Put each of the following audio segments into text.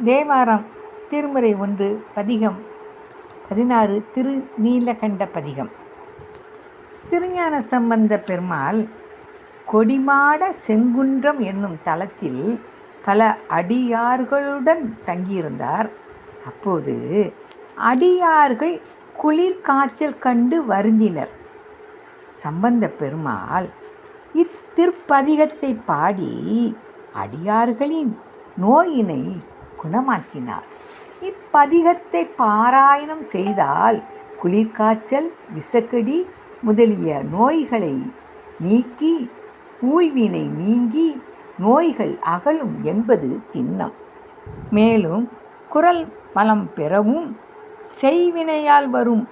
தேவாரம் திருமுறை 1 பதிகம் 16 திருநீலகண்ட பதிகம். திருஞான சம்பந்த பெருமாள் கொடிமாட செங்குன்றம் என்னும் தலத்தில் பல அடியார்களுடன் தங்கியிருந்தார். அப்போது அடியார்கள் குளிர் காய்ச்சல் கண்டு வருந்தினர். சம்பந்த பெருமாள் இத்திருப்பதிகத்தை பாடி அடியார்களின் நோயினை குணமாக்கினார். இப்பதிகத்தை பாராயணம் செய்தால் குளிர்காய்ச்சல், விசக்கடி முதலிய நோய்களை நீக்கி ஊழ்வினை நீங்கி நோய்கள் அகலும் என்பது திண்ணம். மேலும் குரல் வளம் பெறவும் செய்வினையால் வரும்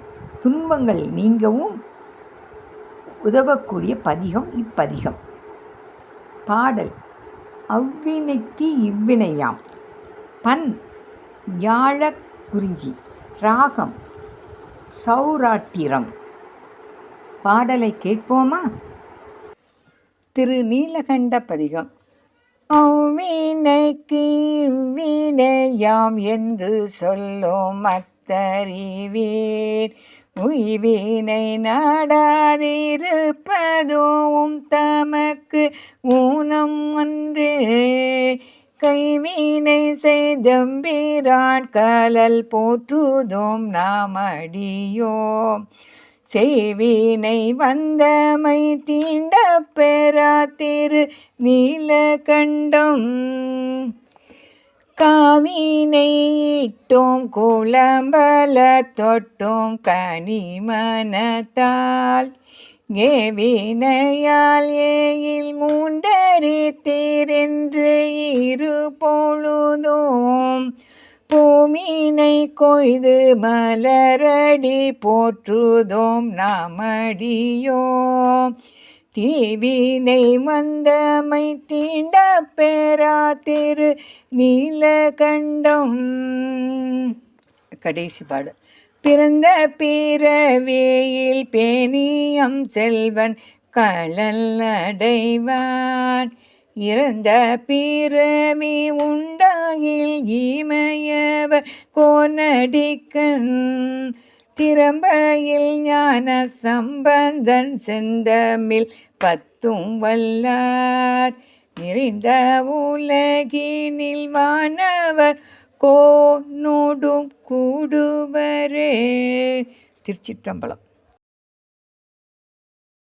துன்பங்கள் நீங்கவும் உதவக்கூடிய பதிகம் இப்பதிகம். பாடல் அவ்வினைக்கு இவ்வினையாம். பண் வியாழ குறிஞ்சி. ராகம் சௌராட்டிரம். பாடலை கேட்போமா? திருநீலகண்ட பதிகம். அவ்வினைக்கு இவ்வினையாம் என்று சொல்லும் மத்தறிவீர், உய்வினை நாடாதிருப்பதும் தமக்கு ஊனம் அன்றே. கைவினை செய்தம்பிரான் கலல் போற்றுதோம் நாமடியோம், செய்வினை வந்தமை தீண்ட பெறா திரு நீலகண்டம். காவினை இட்டோம் குளம்பல தொட்டோம் கனிமனத்தால், ஏவினையால் ஏயில் மூண்டரித்தீரென்று இரு பொழுதோம், பூமினை கொய்து மலரடி போற்றுதோம் நாமடியோம், தீவினை வந்தமை தீண்ட பெறா திரு நீலகண்டம். கடைசி பாடு. பிறந்த பிறவியில் பேணியம் செல்வன் களல் அடைவான், இறந்த பிறவி உண்டாகில் இமையவர் கோனடிக்கண், திறம்பையில் ஞான சம்பந்தன் செந்தமிழ் பத்தும் வல்லார், நிறைந்த உலகினில் வானவர் கோனோடும் கூடுவரே. திருச்சிற்றம்பலம்.